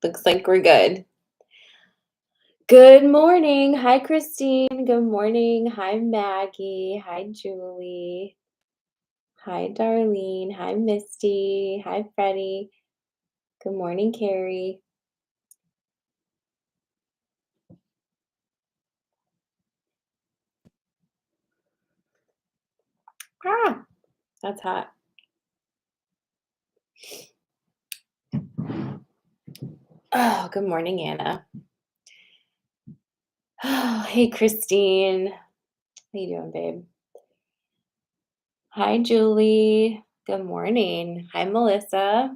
Looks like we're good. Good morning. Hi, Christine. Good morning. Hi, Maggie. Hi, Julie. Hi, Darlene. Hi, Misty. Hi, Freddie. Good morning, Carrie. Ah, that's hot. Oh, good morning, Anna. Oh, hey, Christine. How you doing, babe? Hi, Julie. Good morning. Hi, Melissa.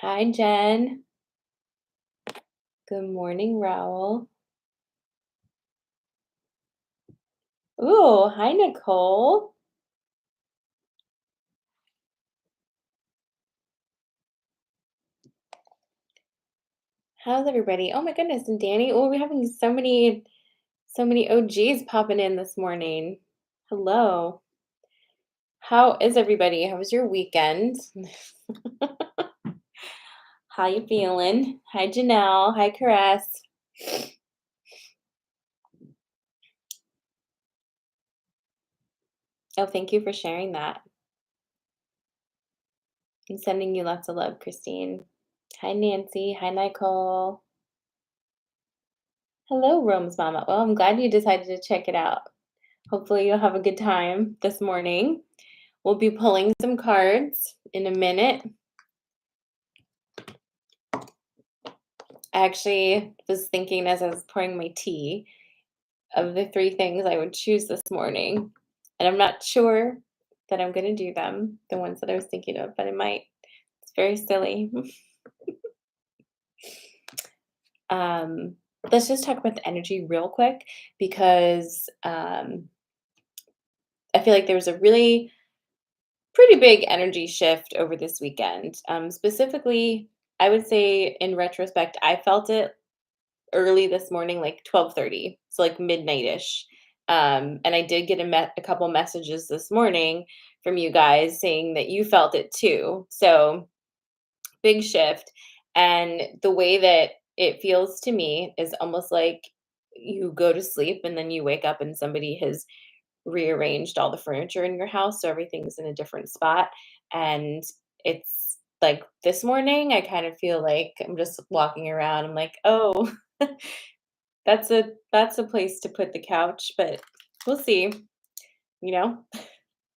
Hi, Jen. Good morning, Raoul. Ooh, hi, Nicole. How's everybody? Oh my goodness, and Danny. Oh, we're having so many OGs popping in this morning. Hello. How is everybody? How was your weekend? How you feeling? Hi, Janelle. Hi, Caress. Oh, thank you for sharing that. I'm sending you lots of love, Christine. Hi, Nancy. Hi, Nicole. Hello, Rome's Mama. Well, I'm glad you decided to check it out. Hopefully, you'll have a good time this morning. We'll be pulling some cards in a minute. I actually was thinking as I was pouring my tea of the three things I would choose this morning, and I'm not sure that I'm gonna do them, the ones that I was thinking of, but I might. It's very silly. Um, let's just talk about the energy real quick because, I feel like there was a really pretty big energy shift over this weekend. Specifically, I would say in retrospect, I felt it early this morning, like 12:30, so like midnight-ish. And I did get a couple messages this morning from you guys saying that you felt it too. So big shift. And the way that it feels to me is almost like you go to sleep and then you wake up and somebody has rearranged all the furniture in your house so everything's in a different spot. And it's like this morning, I kind of feel like I'm just walking around. I'm like, oh, that's a place to put the couch, but we'll see, you know?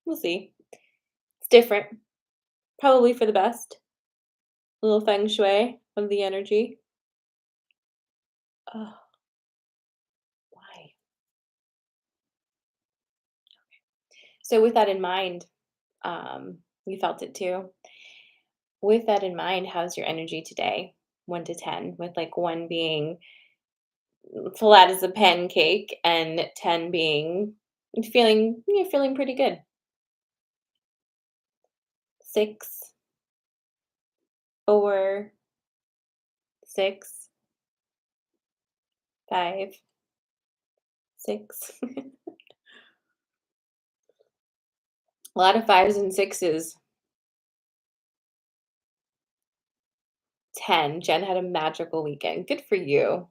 We'll see. It's different, probably for the best. A little feng shui of the energy. Oh, why? So with that in mind, you felt it too. With that in mind, how's your energy today? 1 to 10, with like 1 being flat as a pancake and 10 being feeling pretty good. 6, 4, 6, 5, 6. A lot of 5s and 6s. 10. Jen had a magical weekend. Good for you.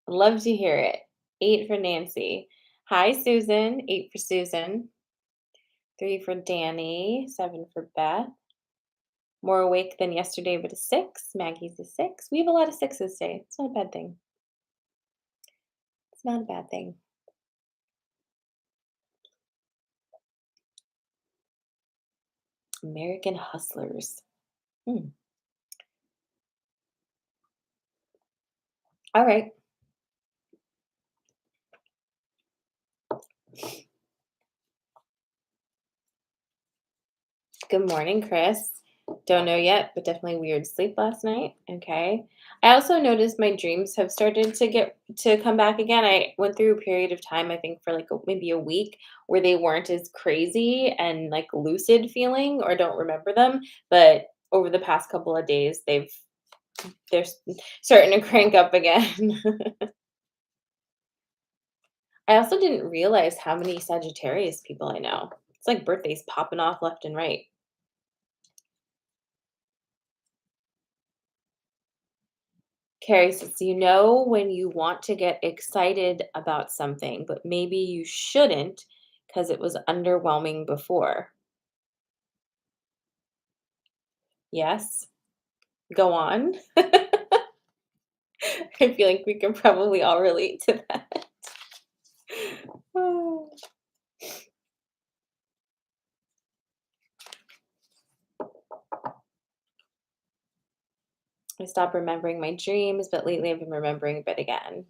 Love to hear it. 8 for Nancy. Hi, Susan. 8 for Susan. 3 for Danny. 7 for Beth. More awake than yesterday, but a 6. Maggie's a 6. We have a lot of 6s today. It's not a bad thing. It's not a bad thing. American Hustlers. Hmm. All right. Good morning, Chris. Don't know yet, but definitely weird sleep last night. Okay. I also noticed my dreams have started to come back again. I went through a period of time, I think for like maybe a week, where they weren't as crazy and like lucid feeling or don't remember them. But over the past couple of days, starting to crank up again. I also didn't realize how many Sagittarius people I know. It's like birthdays popping off left and right. Carrie says, you know when you want to get excited about something, but maybe you shouldn't because it was underwhelming before. Yes, go on. I feel like we can probably all relate to that. Oh. I stopped remembering my dreams, but lately I've been remembering a bit again.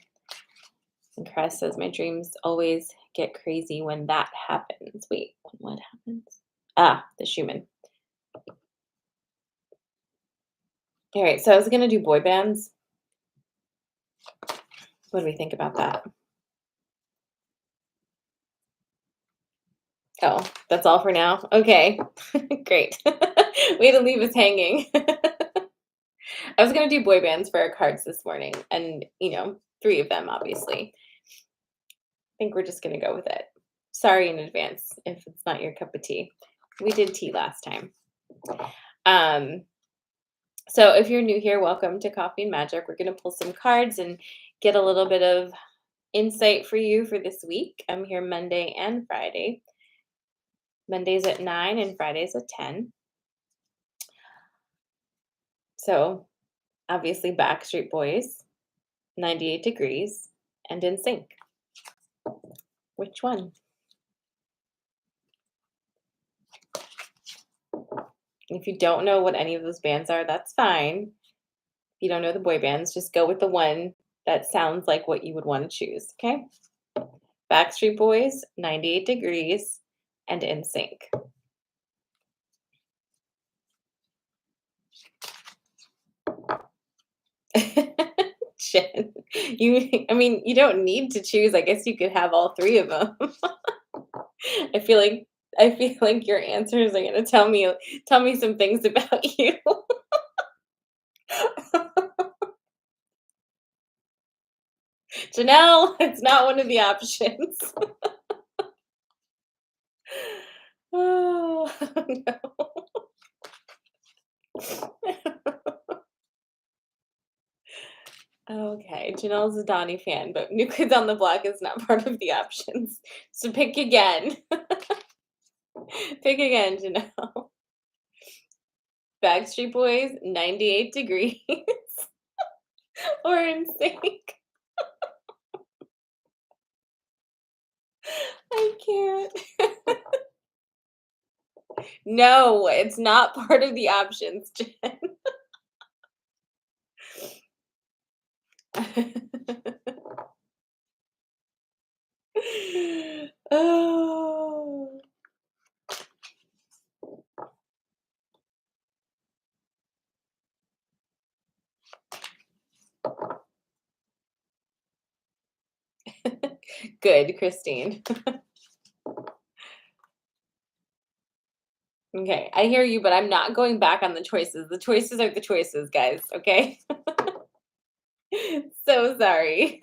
And Cress says my dreams always get crazy when that happens. Wait, what happens? Ah, the Schumann. All right, so I was gonna do boy bands. What do we think about that? Oh, that's all for now? Okay. Great. Way to leave us hanging. I was gonna do boy bands for our cards this morning, and, 3 of them, obviously. I think we're just gonna go with it. Sorry in advance if it's not your cup of tea. We did tea last time. Um, so if you're new here, welcome to Coffee and Magic. We're gonna pull some cards and get a little bit of insight for you for this week. I'm here Monday and Friday. Mondays at 9 and Fridays at 10. So obviously Backstreet Boys, 98 Degrees, and In Sync. Which one? If you don't know what any of those bands are, that's fine. If you don't know the boy bands, just go with the one that sounds like what you would want to choose, okay? Backstreet Boys, 98 Degrees, and In Sync. Jen, you don't need to choose. I guess you could have all 3 of them. I feel like your answers are gonna tell me some things about you. Janelle, it's not one of the options. Oh, no. Okay, Janelle's a Donnie fan, but New Kids on the Block is not part of the options. So pick again. Pick again, Janelle. Backstreet Boys, 98 Degrees, or In Sync. I can't. No, it's not part of the options, Jen. Oh. Good, Christine. Okay, I hear you, but I'm not going back on the choices. The choices are the choices, guys, okay? So sorry.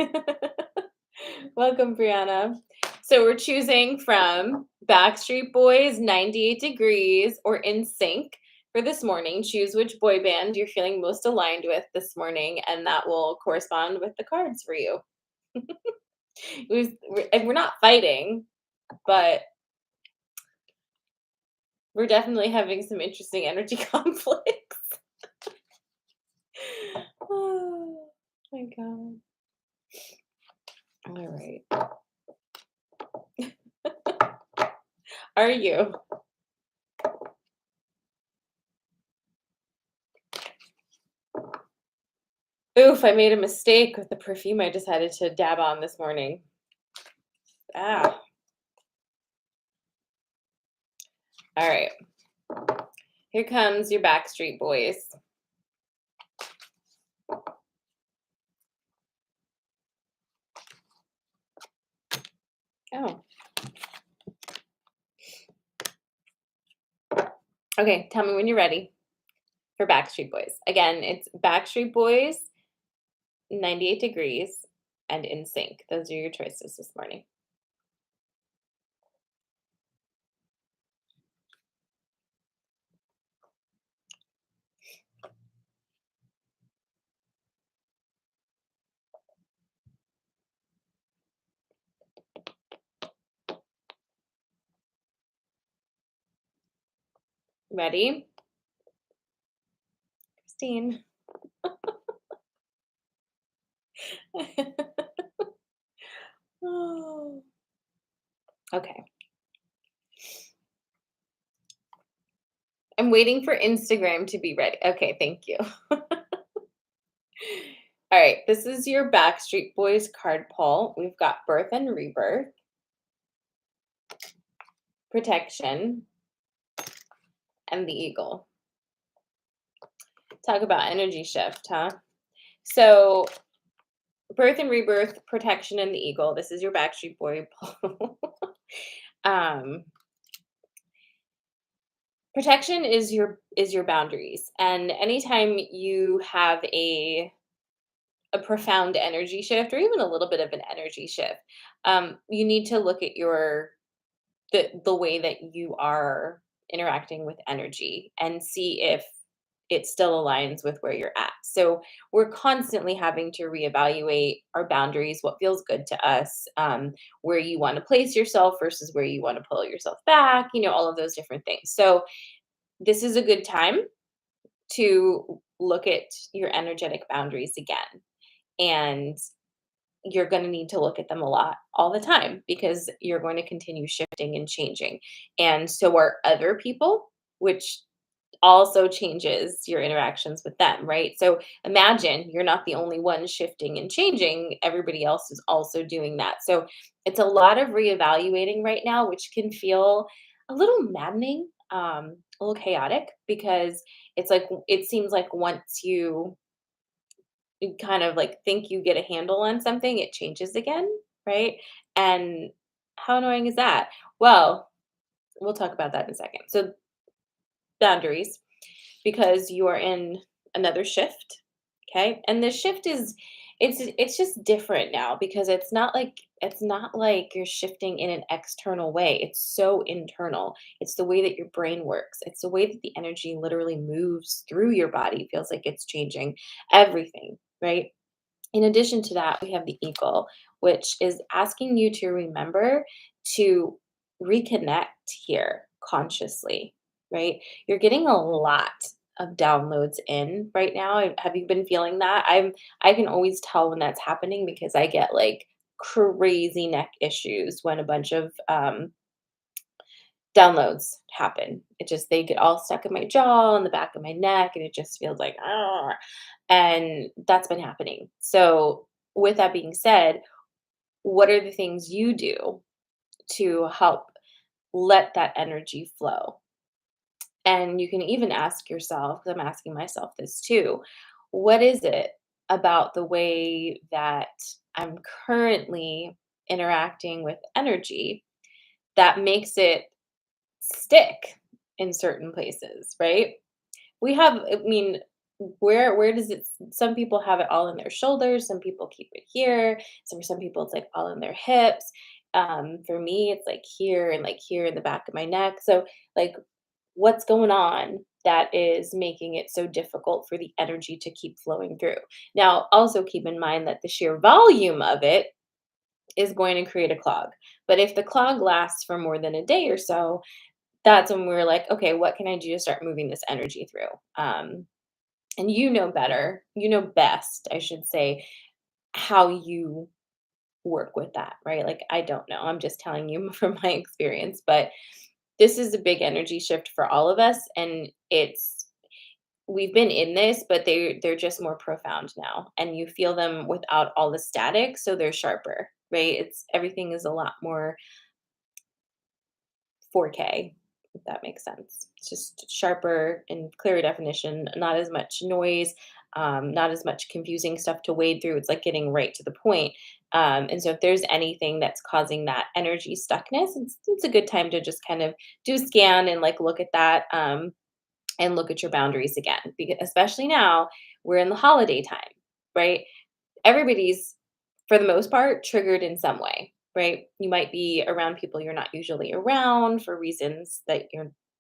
Welcome, Brianna. So we're choosing from Backstreet Boys, 98 Degrees, or In Sync for this morning. Choose which boy band you're feeling most aligned with this morning, and that will correspond with the cards for you. And we're not fighting, but we're definitely having some interesting energy conflicts. Oh my god. All right. Are you? Oof, I made a mistake with the perfume I decided to dab on this morning. Ah. All right. Here comes your Backstreet Boys. Oh. Okay, tell me when you're ready for Backstreet Boys. Again, it's Backstreet Boys, 98 Degrees, and In Sync. Those are your choices this morning. Ready? Christine. Oh, okay. I'm waiting for Instagram to be ready. Okay, thank you. All right, this is your Backstreet Boys card pull. We've got birth and rebirth, protection, and the eagle. Talk about energy shift, huh? So, birth and rebirth, protection, and the eagle. This is your Backstreet Boy pull. um, protection is your boundaries, and anytime you have a profound energy shift, or even a little bit of an energy shift, you need to look at the way that you are interacting with energy and see if it still aligns with where you're at. So we're constantly having to reevaluate our boundaries, what feels good to us, where you want to place yourself versus where you want to pull yourself back, all of those different things. So this is a good time to look at your energetic boundaries again. And you're going to need to look at them a lot all the time because you're going to continue shifting and changing. And so are other people, which also changes your interactions with them, right? So imagine you're not the only one shifting and changing, everybody else is also doing that. So it's a lot of reevaluating right now, which can feel a little maddening, a little chaotic because it's like it seems like once you kind of like think you get a handle on something, it changes again, right? And how annoying is that? Well, we'll talk about that in a second. So, boundaries, because you are in another shift, okay? And the shift is it's just different now because it's not like you're shifting in an external way. It's so internal. It's the way that your brain works. It's the way that the energy literally moves through your body. Feels like it's changing everything, right? In addition to that, we have the eagle, which is asking you to remember to reconnect here consciously, right? You're getting a lot of downloads in right now. Have you been feeling that? I can always tell when that's happening because I get like crazy neck issues when a bunch of downloads happen. It just they get all stuck in my jaw and the back of my neck, and it just feels like, ah, and that's been happening. So, with that being said, what are the things you do to help let that energy flow? And you can even ask yourself, because I'm asking myself this too, what is it about the way that I'm currently interacting with energy that makes it stick in certain places, right? We have, I mean, where does it some people have it all in their shoulders, some people keep it here, so for some people it's like all in their hips. For me, it's like here and like here in the back of my neck. So like what's going on that is making it so difficult for the energy to keep flowing through. Now, also keep in mind that the sheer volume of it is going to create a clog. But if the clog lasts for more than a day or so, that's when we're like, okay, what can I do to start moving this energy through? And you know better, you know best, I should say, how you work with that, right? Like, I don't know. I'm just telling you from my experience, but this is a big energy shift for all of us. And we've been in this, but they're just more profound now. And you feel them without all the static. So they're sharper, right? Everything is a lot more 4K, if that makes sense. It's just sharper and clearer definition, not as much noise, not as much confusing stuff to wade through. It's like getting right to the point. And so, if there's anything that's causing that energy stuckness, it's a good time to just kind of do a scan and like look at that, and look at your boundaries again. Because especially now, we're in the holiday time, right? Everybody's, for the most part, triggered in some way, right? You might be around people you're not usually around for reasons that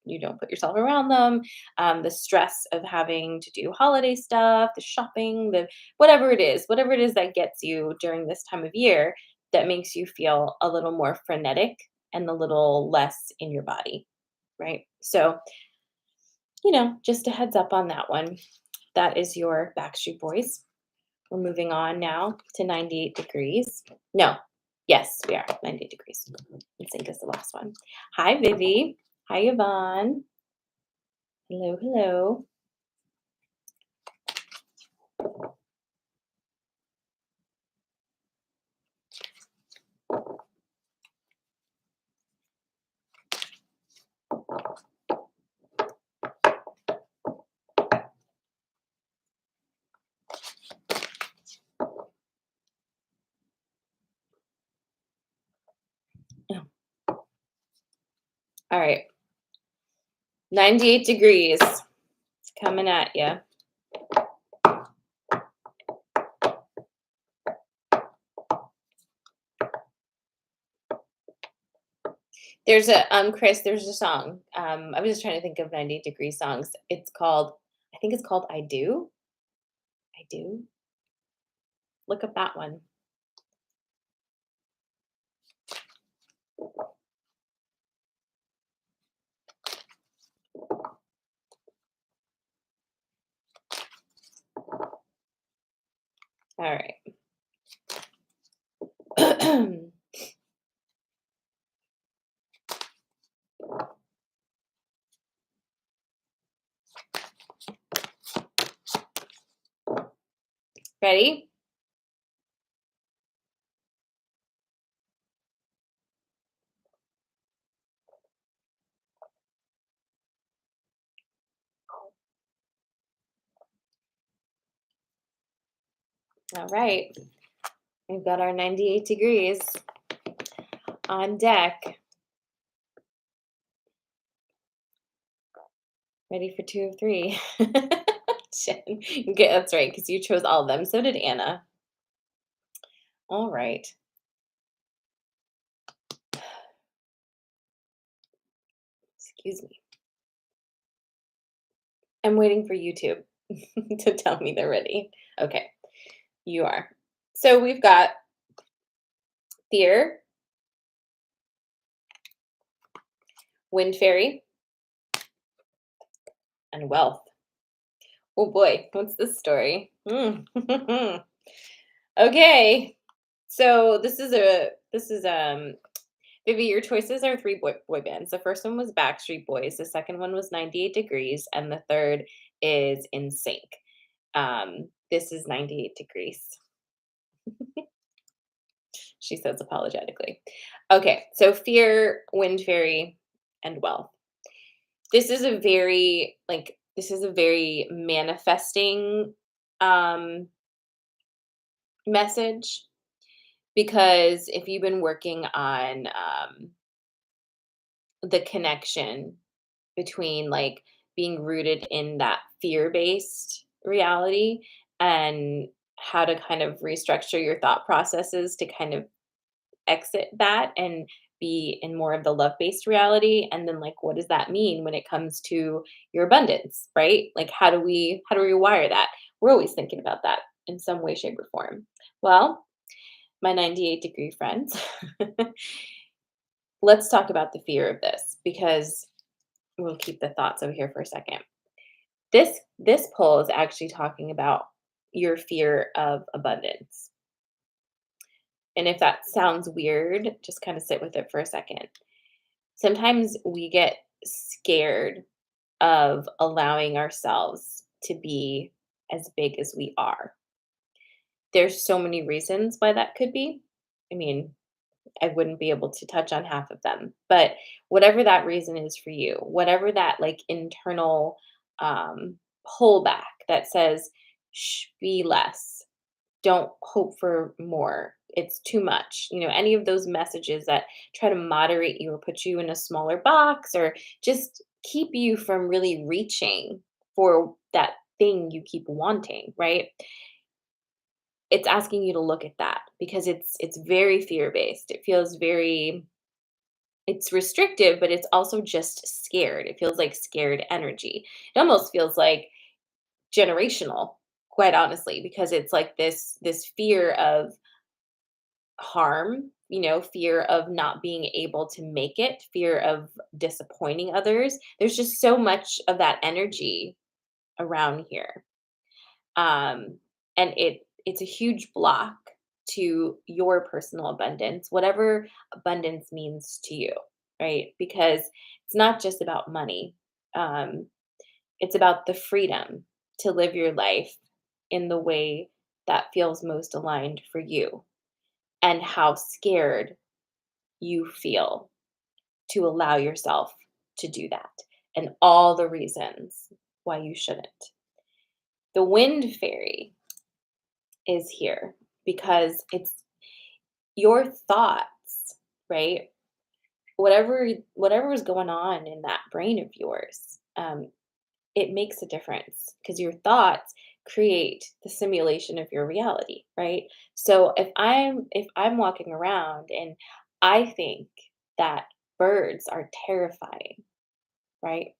you don't put yourself around them. The stress of having to do holiday stuff, the shopping, the whatever it is that gets you during this time of year that makes you feel a little more frenetic and a little less in your body, right? So just a heads up on that one. That is your Backstreet Boys. We're moving on now to 98 degrees. No, yes, we are 98 degrees. I think is the last one. Hi, Vivi. Hi, Yvonne. Hello, hello. Oh, all right, 98 degrees. It's coming at you. Chris, there's a song. I was just trying to think of 98 degree songs. I think it's called I Do. I Do. Look up that one. All right. Ready? All right. We've got our 98 degrees on deck. Ready for 2 of 3. Jen. Okay, that's right, because you chose all of them. So did Anna. All right. Excuse me. I'm waiting for YouTube to tell me they're ready. Okay, you are. So we've got fear, wind fairy, and wealth. Oh boy, what's this story? Okay, so this is Vivi, your choices are three boy bands. The first one was Backstreet Boys, the second one was 98 Degrees, and the third is In Sync. This is 98 Degrees, she says apologetically. Okay, so fear, wind fairy, and wealth. This is a very manifesting um message, because if you've been working on the connection between like being rooted in that fear-based reality and how to kind of restructure your thought processes to kind of exit that and be in more of the love-based reality, and then like what does that mean when it comes to your abundance, right? Like how do we wire that? We're always thinking about that in some way, shape, or form. Well, my 98 degree friends, let's talk about the fear of this, because we'll keep the thoughts over here for a second. This poll is actually talking about your fear of abundance. And if that sounds weird, just kind of sit with it for a second. Sometimes we get scared of allowing ourselves to be as big as we are. There's so many reasons why that could be. I mean, I wouldn't be able to touch on half of them. But whatever that reason is for you, whatever that like internal um, pullback that says, shh, be less, don't hope for more, it's too much. Any of those messages that try to moderate you or put you in a smaller box or just keep you from really reaching for that thing you keep wanting, right? It's asking you to look at that because it's very fear-based. It feels very it's restrictive, but it's also just scared. It feels like scared energy. It almost feels like generational, quite honestly, because it's like this fear of harm, fear of not being able to make it, fear of disappointing others. There's just so much of that energy around here. Um, and it's a huge block to your personal abundance, whatever abundance means to you, right? Because it's not just about money. Um, it's about the freedom to live your life in the way that feels most aligned for you and how scared you feel to allow yourself to do that and all the reasons why you shouldn't. The wind fairy is here because it's your thoughts, right? Whatever is going on in that brain of yours, it makes a difference because your thoughts create the simulation of your reality, right? So if I'm walking around and I think that birds are terrifying, right?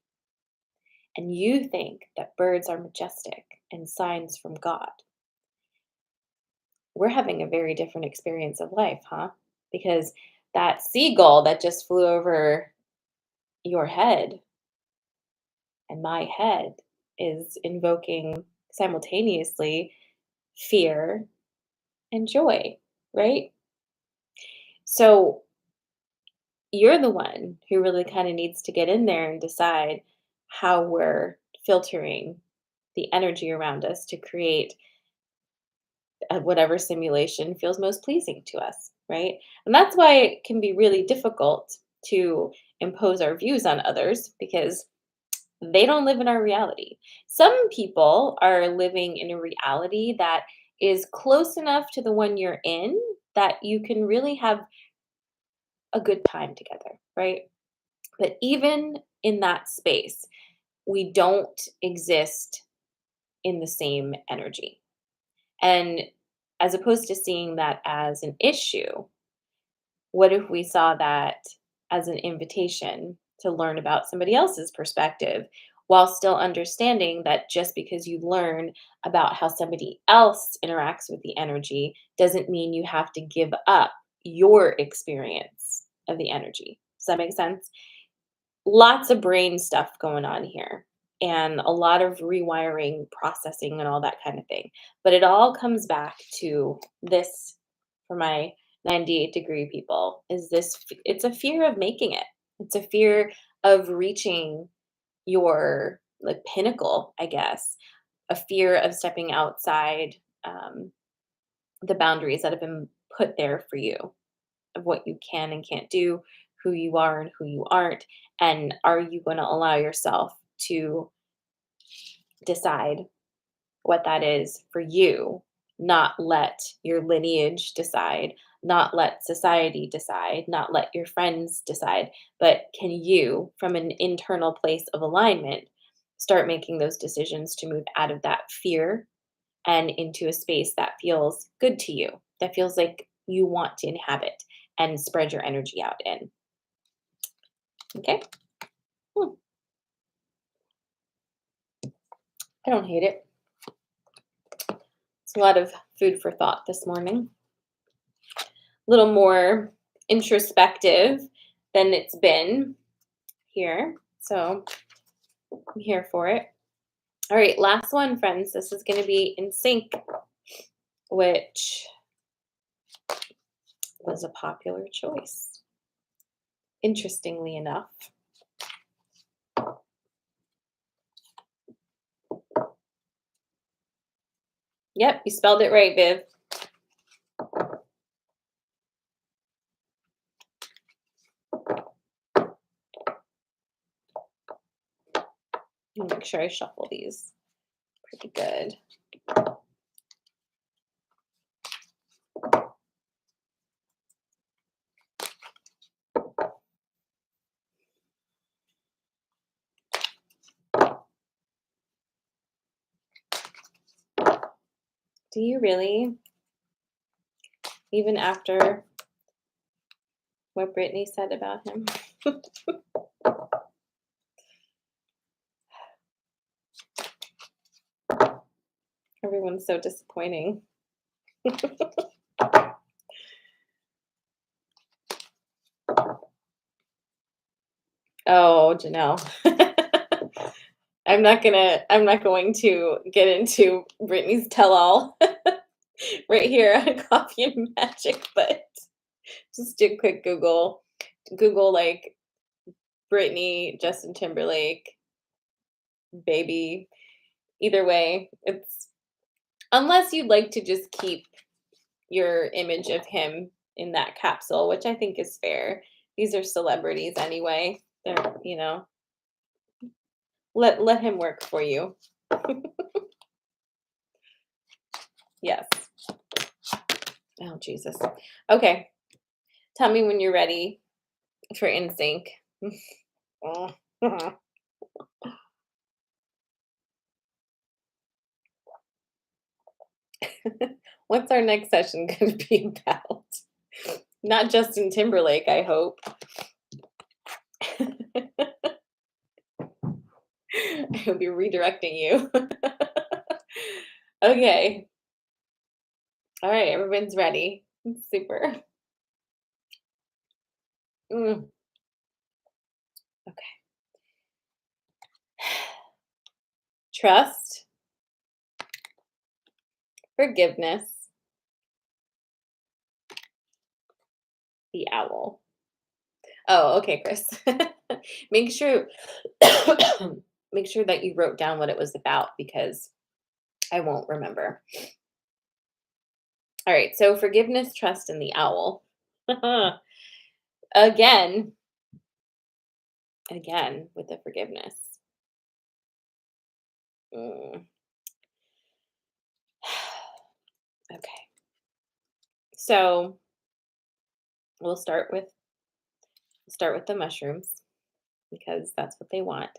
And you think that birds are majestic and signs from God, we're having a very different experience of life, huh? Because that seagull that just flew over your head and my head is invoking simultaneously fear and joy, right? So you're the one who really kind of needs to get in there and decide how we're filtering the energy around us to create whatever simulation feels most pleasing to us, right? And that's why it can be really difficult to impose our views on others because they don't live in our reality. Some people are living in a reality that is close enough to the one you're in that you can really have a good time together, right? But even in that space, we don't exist in the same energy. And as opposed to seeing that as an issue, what if we saw that as an invitation to learn about somebody else's perspective while still understanding that just because you learn about how somebody else interacts with the energy doesn't mean you have to give up your experience of the energy. Does that make sense? Lots of brain stuff going on here and a lot of rewiring, processing, and all that kind of thing. But it all comes back to this for my 98-degree people is it's a fear of making it. It's a fear of reaching your like pinnacle, I guess. A fear of stepping outside um, the boundaries that have been put there for you of what you can and can't do, who you are and who you aren't, and are you going to allow yourself to decide what that is for you, not let your lineage decide, not let society decide, not let your friends decide, but can you, from an internal place of alignment, start making those decisions to move out of that fear and into a space that feels good to you, that feels like you want to inhabit and spread your energy out in. Okay? Hmm, I don't hate it. It's a lot of food for thought this morning. A little more introspective than it's been here. So I'm here for it. All right, last one, friends. This is going to be in sync, which was a popular choice. Interestingly enough. Yep, you spelled it right, Viv. Make sure I shuffle these pretty good. Do you really? Even after what Brittany said about him? Everyone's so disappointing. Oh, Janelle. I'm not going to get into Brittany's tell-all right here on Coffee and Magic, but just do a quick Google. Google like Britney, Justin Timberlake, baby. Either way, it's unless you'd like to just keep your image of him in that capsule, which I think is fair. These are celebrities anyway. They're, let him work for you. Yes. Oh, Jesus. Okay. Tell me when you're ready for NSYNC. Oh. What's our next session going to be about? Not Justin Timberlake, I hope. I'll be redirecting you. Okay. All right. Everyone's ready. Super. Mm, okay. Trust, forgiveness, the owl. Oh, okay, Chris. Make sure make sure that you wrote down what it was about because I won't remember. All right, so forgiveness, trust, and the owl. again, again with the forgiveness. Mm, okay, so we'll start with the mushrooms because that's what they want.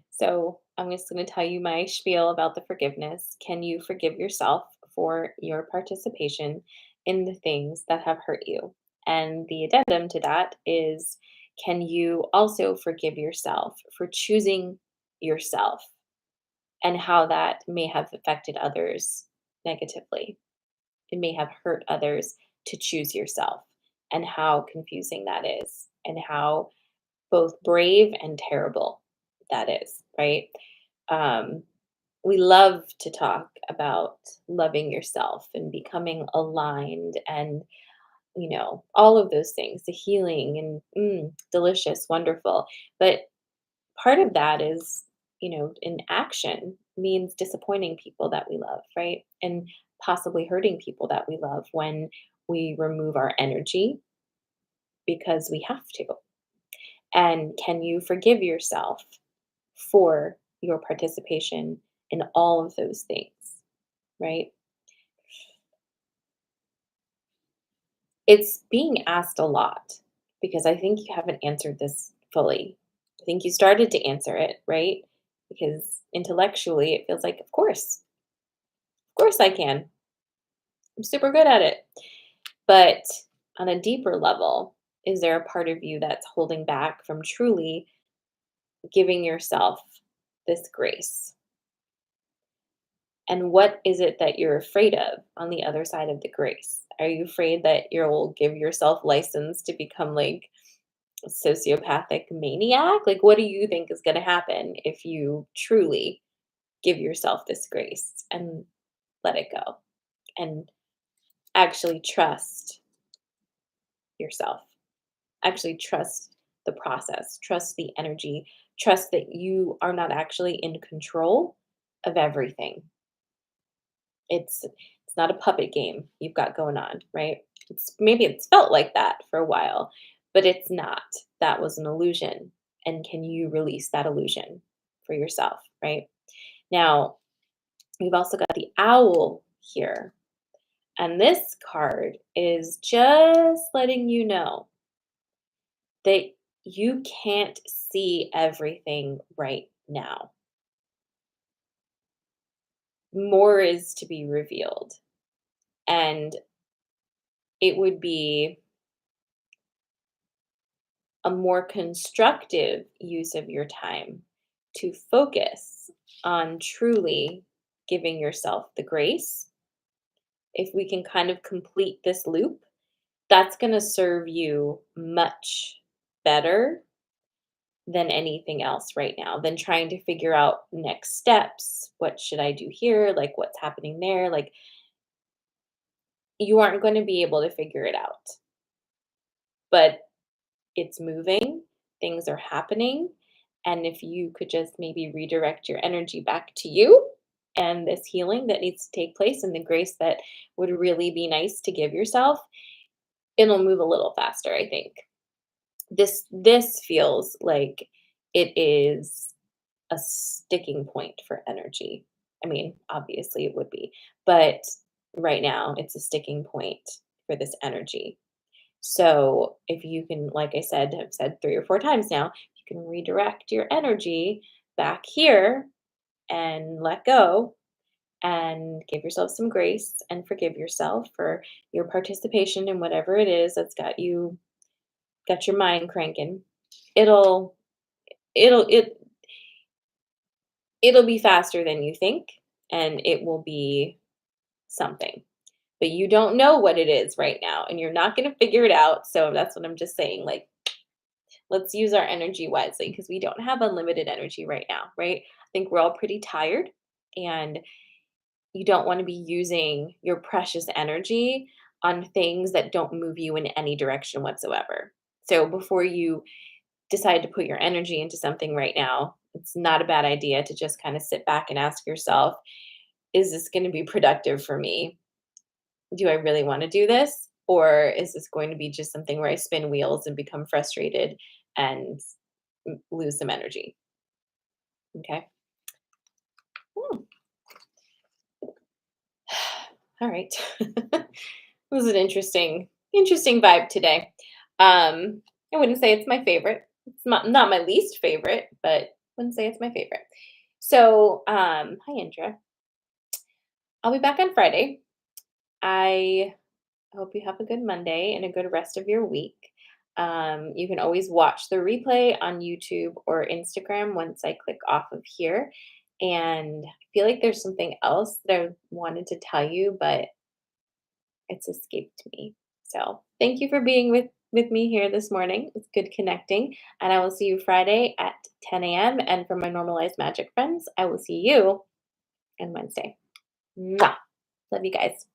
So I'm just going to tell you my spiel about the forgiveness. Can you forgive yourself for your participation in the things that have hurt you? And the addendum to that is, can you also forgive yourself for choosing yourself and how that may have affected others negatively? It may have hurt others to choose yourself, and how confusing that is, and how both brave and terrible that is, right? Um, we love to talk about loving yourself and becoming aligned and, all of those things, the healing and delicious, wonderful. But part of that is, in action means disappointing people that we love, right? And possibly hurting people that we love when we remove our energy because we have to. And can you forgive yourself for your participation in all of those things, right? It's being asked a lot because I think you haven't answered this fully. I think you started to answer it, right? Because intellectually it feels like, of course I can. I'm super good at it. But on a deeper level, is there a part of you that's holding back from truly giving yourself this grace? And what is it that you're afraid of on the other side of the grace? Are you afraid that you'll give yourself license to become like a sociopathic maniac? Like, what do you think is going to happen if you truly give yourself this grace and let it go and actually trust yourself? Actually, trust the process, trust the energy, trust that you are not actually in control of everything. It's not a puppet game you've got going on, right? It's felt like that for a while, but it's not. That was an illusion. And can you release that illusion for yourself, right? Now, we've also got the owl here. And this card is just letting you know that you can't see everything right now. More is to be revealed. And it would be a more constructive use of your time to focus on truly giving yourself the grace. If we can kind of complete this loop, that's going to serve you much better than anything else right now, than trying to figure out next steps. What should I do here? Like, what's happening there? Like, you aren't going to be able to figure it out, but it's moving, things are happening. And if you could just maybe redirect your energy back to you and this healing that needs to take place and the grace that would really be nice to give yourself, it'll move a little faster, I think. This feels like it is a sticking point for energy. I mean, obviously it would be, but right now it's a sticking point for this energy. So if you can, like I said, have said 3 or 4 times now, you can redirect your energy back here and let go and give yourself some grace and forgive yourself for your participation in whatever it is that's got your mind cranking. It'll it'll it it'll be faster than you think, and it will be something. But you don't know what it is right now, and you're not going to figure it out. So that's what I'm just saying. Like, let's use our energy wisely because we don't have unlimited energy right now, right? I think we're all pretty tired, and you don't want to be using your precious energy on things that don't move you in any direction whatsoever. So before you decide to put your energy into something right now, it's not a bad idea to just kind of sit back and ask yourself, is this going to be productive for me? Do I really want to do this? Or is this going to be just something where I spin wheels and become frustrated and lose some energy? Okay. Hmm. All right. This is an interesting vibe today. I wouldn't say it's my favorite. It's not my least favorite, but wouldn't say it's my favorite. So, hi Indra. I'll be back on Friday. I hope you have a good Monday and a good rest of your week. You can always watch the replay on YouTube or Instagram once I click off of here. And I feel like there's something else that I wanted to tell you, but it's escaped me. So thank you for being with me here this morning. It's good connecting. And I will see you Friday at 10 a.m. And for my normalized magic friends, I will see you on Wednesday. Mwah. Love you guys.